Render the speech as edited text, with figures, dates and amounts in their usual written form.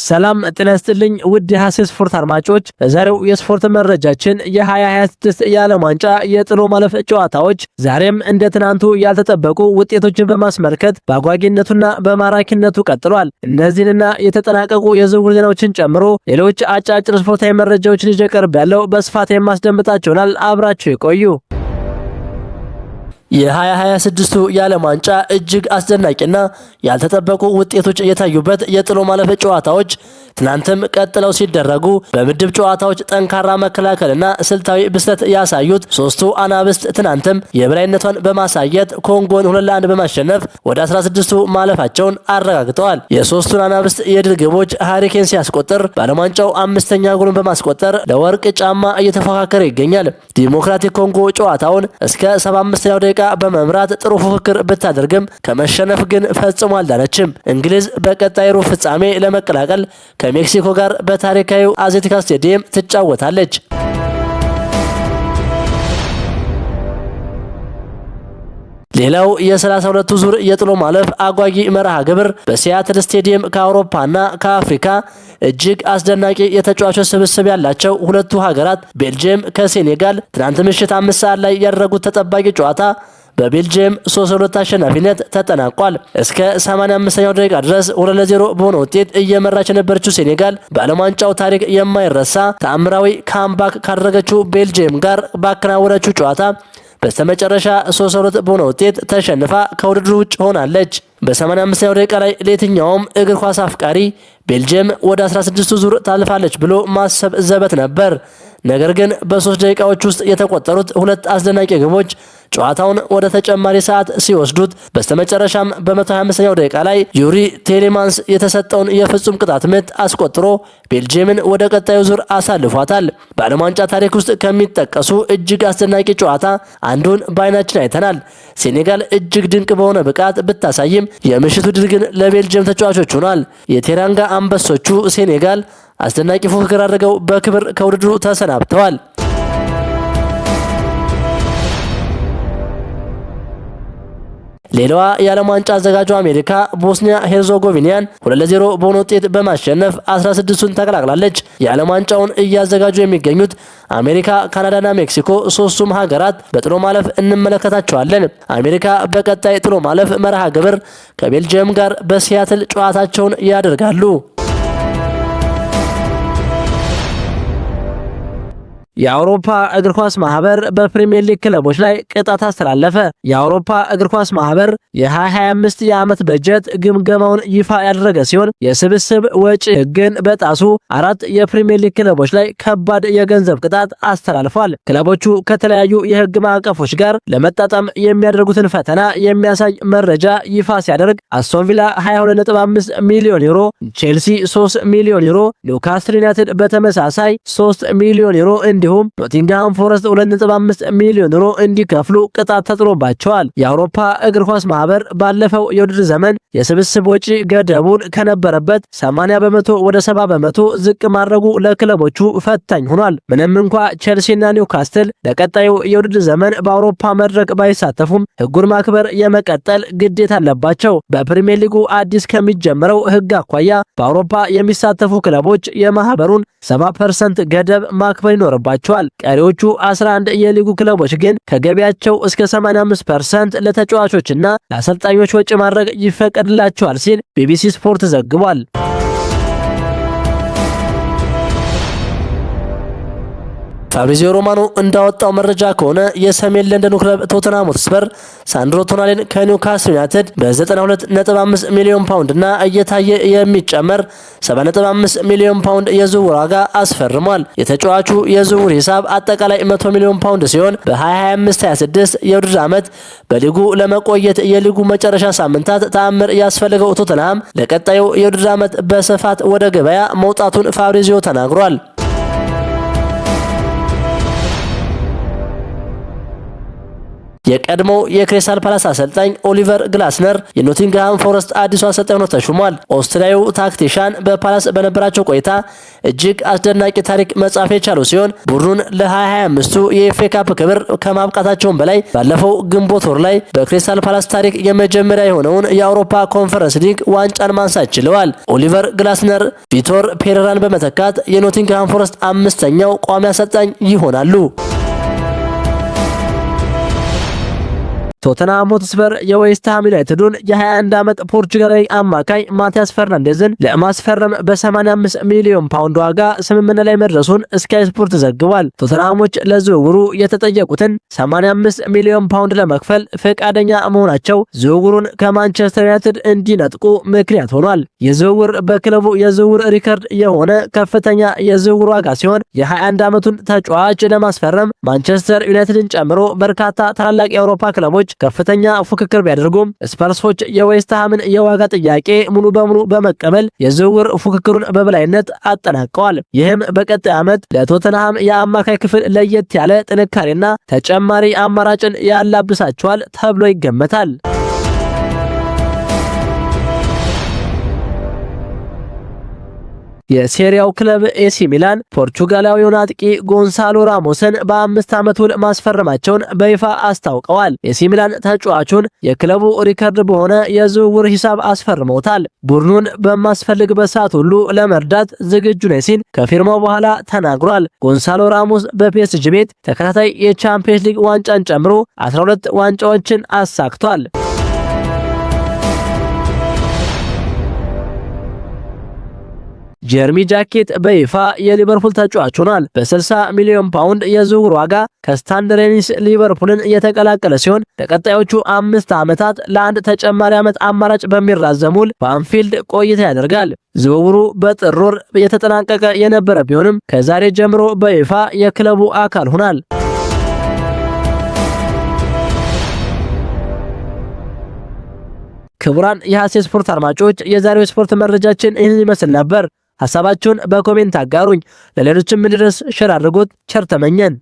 ሰላም ጤና ይስጥልኝ ውድ የሐሴት ስፖርት አድማጮች፣ በዛሬው የስፖርት መረጃችን የ2026 የዓለም ዋንጫ የጥሎ ማለፍ ጨዋታዎች ዛሬም እንደ ትናንቱ ያልተጠበቁ ውጤቶችን በማስመልከት በአጓጊነቱና በማራኪነቱ ቀጥሏል። እነዚህንና የተጠናቀቁ የዝውውር ዜናዎችን ጨምሮ ሌሎች አጫጭር ስፖርታዊ መረጃዎችን ይዤ ቀርቤያለሁ። በስፋት የማስደምጣችሁናል። አብራችሁ ይቆዩ። የ2026 የዓለም ዋንጫ እጅግ አስደናቂና ያልተጠበቁ ውጤቶች የታዩበት የጥሎ ማለፍ ጨዋታዎች ትናንትም ቀጥለው ሲደረጉ በምድብ ጨዋታዎች ጠንካራ መከላከልና ስልታዊ ብስለት ያሳዩት ሶስቱ አናብስት ትናንትም የበላይነቷን በማሳየት ኮንጎን 2-1 በማሸነፍ ወደ 16ቱ ማለፋቸውን አረጋግጠዋል። የሶስቱን አናብስት የድል ግቦች ሃሪኬን ሲያስቆጥር በዓለም ዋንጫው አምስተኛ ጎሉን በማስቆጠር ለወርቅ ጫማ እየተፎካከረ ይገኛል። ዲሞክራቲክ ኮንጎ ጨዋታውን እስከ 75ኛው ደቂቃ በመምራት ጥሩ ፉክክር ብታደርግም ከመሸነፍ ግን ፈጽሞ አልዳነችም። እንግሊዝ በቀጣይ ሩብ ፍጻሜ ለመቀላቀል ከሜክሲኮ ጋር በታሪካዊው አዜቴካ ስቴዲየም ትጫወታለች። ሌላው የ32ቱ ዙር የጥሎ ማለፍ አጓጊ መርሃ ግብር በሲያትል ስቴዲየም ከአውሮፓና ከአፍሪካ እጅግ አስደናቂ የተጫዋቾች ስብስብ ያላቸው ሁለቱ ሀገራት ቤልጅየም ከሴኔጋል ትናንት ምሽት 5 ሰዓት ላይ ያደረጉት ተጠባቂ ጨዋታ በቤልጅየም 3-2 አሸናፊነት ተጠናቋል። እስከ 85ኛው ደቂቃ ድረስ 2-0 በሆነ ውጤት እየመራች የነበረችው ሴኔጋል በዓለም ዋንጫው ታሪክ የማይረሳ ተአምራዊ ካምባክ ካደረገችው ቤልጅየም ጋር ባከናወነችው ጨዋታ በስተመጨረሻ 3-2 በሆነ ውጤት ተሸንፋ ከውድድሩ ውጭ ሆናለች። በ85ኛው ደቂቃ ላይ ለየትኛውም እግር ኳስ አፍቃሪ ቤልጅየም ወደ 16ቱ ዙር ታልፋለች ብሎ ማሰብ ዘበት ነበር። ነገር ግን በ3 ደቂቃዎች ውስጥ የተቆጠሩት ሁለት አስደናቂ ግቦች ጨዋታውን ወደ ተጨማሪ ሰዓት ሲወስዱት በስተመጨረሻም በ125ኛው ደቂቃ ላይ ዩሪ ቴሌማንስ የተሰጠውን የፍጹም ቅጣት ምት አስቆጥሮ ቤልጅየምን ወደ ቀጣዩ ዙር አሳልፏታል። በዓለም ዋንጫ ታሪክ ውስጥ ከሚጠቀሱ እጅግ አስደናቂ ጨዋታ አንዱን በዓይናችን አይተናል። ሴኔጋል እጅግ ድንቅ በሆነ ብቃት ብታሳይም የምሽቱ ድል ግን ለቤልጅየም ተጫዋቾች ሆኗል። የቴራንጋ አንበሶቹ ሴኔጋል አስደናቂ ፉክክር አድርገው በክብር ከውድድሩ ተሰናብተዋል። ሌላዋ የዓለም ዋንጫ አዘጋጇ አሜሪካ ቦስኒያ ሄርዞጎቪናን 2-0 በሆነ ውጤት በማሸነፍ 16ቱን ተቀላቅላለች። የዓለም ዋንጫውን እያዘጋጁ የሚገኙት አሜሪካ፣ ካናዳና ሜክሲኮ ሶስቱም ሀገራት በጥሎ ማለፍ እንመለከታቸዋለን። አሜሪካ በቀጣይ ጥሎ ማለፍ መርሃ ግብር ከቤልጅየም ጋር በሲያትል ጨዋታቸውን ያደርጋሉ። የአውሮፓ እግር ኳስ ማህበር በፕሪሚየር ሊግ ክለቦች ላይ ቅጣት አስተላለፈ። የአውሮፓ እግር ኳስ ማህበር የ2025 የዓመት በጀት ግምገማውን ይፋ ያደረገ ሲሆን የስብስብ ወጪ ሕግን በጣሱ 4 የፕሪሚየር ሊግ ክለቦች ላይ ከባድ የገንዘብ ቅጣት አስተላልፏል። ክለቦቹ ከተለያዩ የሕግ ማዕቀፎች ጋር ለመጣጣም የሚያደርጉትን ፈተና የሚያሳይ መረጃ ይፋ ሲያደርግ አስቶን ቪላ 22.5 ሚሊዮን ዩሮ፣ ቼልሲ 3 ሚሊዮን ዩሮ፣ ኒውካስትል ዩናይትድ በተመሳሳይ 3 ሚሊዮን ዩሮ እንዲሁም ኖቲንግሃም ፎረስት 2.5 ሚሊዮን ዩሮ እንዲከፍሉ ቅጣት ተጥሎባቸዋል። የአውሮፓ እግር ኳስ ማህበር ባለፈው የውድድር ዘመን የስብስብ ወጪ ገደቡን ከነበረበት 80% ወደ 70% ዝቅ ማድረጉ ለክለቦቹ ፈታኝ ሆኗል። ምንም እንኳ ቼልሲና ኒውካስትል ለቀጣዩ የውድድር ዘመን በአውሮፓ መድረክ ባይሳተፉም ሕጉን ማክበር የመቀጠል ግዴታ አለባቸው። በፕሪሚየር ሊጉ አዲስ ከሚጀምረው ሕግ አኳያ በአውሮፓ የሚሳተፉ ክለቦች የማህበሩን 70% ገደብ ማክበር ይኖርባቸዋል። ቀሪዎቹ 11 የሊጉ ክለቦች ግን ከገቢያቸው እስከ 85% ለተጫዋቾችና ለአሰልጣኞች ወጪ ማድረግ ይፈቀድላቸዋል ሲል ቢቢሲ ስፖርት ዘግቧል። ፋብሪዚዮ ሮማኖ እንዳወጣው መረጃ ከሆነ የሰሜን ለንደኑ ክለብ ቶተንሃም ሆትስፐር ሳንድሮ ቶናሊን ከኒውካስትል ዩናይትድ በ92.5 ሚሊዮን ፓውንድ እና እየታየ የሚጨመር 7.5 ሚሊዮን ፓውንድ የዝውውር ዋጋ አስፈርሟል። የተጫዋቹ የዝውውር ሂሳብ አጠቃላይ 100 ሚሊዮን ፓውንድ ሲሆን በ2025/26 የውድድር ዓመት በሊጉ ለመቆየት የሊጉ መጨረሻ ሳምንታት ተአምር ያስፈልገው ቶተንሃም ለቀጣዩ የውድድር ዓመት በስፋት ወደ ገበያ መውጣቱን ፋብሪዚዮ ተናግሯል። የቀድሞው የክሪስታል ፓላስ አሰልጣኝ ኦሊቨር ግላስነር የኖቲንግሃም ፎረስት አዲሱ አሰልጣኝ ሆኖ ተሹሟል። ኦስትሪያዊው ታክቲሻን በፓላስ በነበራቸው ቆይታ እጅግ አስደናቂ ታሪክ መጻፍ የቻሉ ሲሆን ቡድኑን ለ2025ቱ የኤፍኤ ካፕ ክብር ከማብቃታቸውም በላይ ባለፈው ግንቦት ወር ላይ በክሪስታል ፓላስ ታሪክ የመጀመሪያ የሆነውን የአውሮፓ ኮንፈረንስ ሊግ ዋንጫን ማንሳት ችለዋል። ኦሊቨር ግላስነር ቪቶር ፔሬራን በመተካት የኖቲንግሃም ፎረስት አምስተኛው ቋሚ አሰልጣኝ ይሆናሉ። ቶተንሃም ሆትስፐር የዌስትሃም ዩናይትዱን የ21 ዓመት ፖርቹጋላዊ አማካኝ ማቲያስ ፈርናንዴዝን ለማስፈረም በ85 ሚሊዮን ፓውንድ ዋጋ ስምምነት ላይ መድረሱን ስካይ ስፖርት ዘግቧል። ቶተንሃሞች ለዝውውሩ የተጠየቁትን 85 ሚሊዮን ፓውንድ ለመክፈል ፈቃደኛ መሆናቸው ዝውውሩን ከማንቸስተር ዩናይትድ እንዲነጥቁ ምክንያት ሆኗል። የዝውውር በክለቡ የዝውውር ሪከርድ የሆነ ከፍተኛ የዝውውር ዋጋ ሲሆን የ21 ዓመቱን ተጫዋች ለማስፈረም ማንቸስተር ዩናይትድን ጨምሮ በርካታ ታላላቅ የአውሮፓ ክለቦች ከፍተኛ ፉክክር ቢያደርጉም ስፐርሶች የዌስትሃምን የዋጋ ጥያቄ ሙሉ በሙሉ በመቀበል የዝውውር ፉክክሩን በበላይነት አጠናቀዋል። ይህም በቀጣይ ዓመት ለቶተንሃም የአማካይ ክፍል ለየት ያለ ጥንካሬና ተጨማሪ አማራጭን ያላብሳቸዋል ተብሎ ይገመታል። የሴሪያው ክለብ ኤሲ ሚላን ፖርቹጋላዊውን አጥቂ ጎንሳሎ ራሞስን በ5 ዓመት ውል ማስፈረማቸውን በይፋ አስታውቀዋል። ኤሲ ሚላን ተጫዋቹን የክለቡ ሪከርድ በሆነ የዝውውር ሂሳብ አስፈርመውታል። ቡድኑን በማስፈልግበት ሰዓት ሁሉ ለመርዳት ዝግጁ ነኝ ሲል ከፊርማው በኋላ ተናግሯል። ጎንሳሎ ራሞስ በፒኤስጂ ቤት ተከታታይ የቻምፒየንስ ሊግ ዋንጫን ጨምሮ 12 ዋንጫዎችን አሳክቷል። ጀርሚ ጃኬት በይፋ የሊቨርፑል ተጫዋች ሆኗል። በ60 ሚሊዮን ፓውንድ የዝውውር ዋጋ ከስታንድ ሬኒስ ሊቨርፑልን የተቀላቀለ ሲሆን ለቀጣዮቹ 5 ዓመታት ለአንድ ተጨማሪ ዓመት አማራጭ በሚራዘም ውል በአንፊልድ ቆይታ ያደርጋል። ዝውውሩ በጥር ወር የተጠናቀቀ የነበረ ቢሆንም ከዛሬ ጀምሮ በይፋ የክለቡ አካል ሆኗል። ክቡራን የሐሴት ስፖርት አድማጮች የዛሬው ስፖርት መረጃችን ይህን ይመስል ነበር። ሐሳባችሁን በኮሜንት አጋሩኝ። ለሌሎችም እንዲደርስ ሼር አድርጉት። ቸር ተመኘን።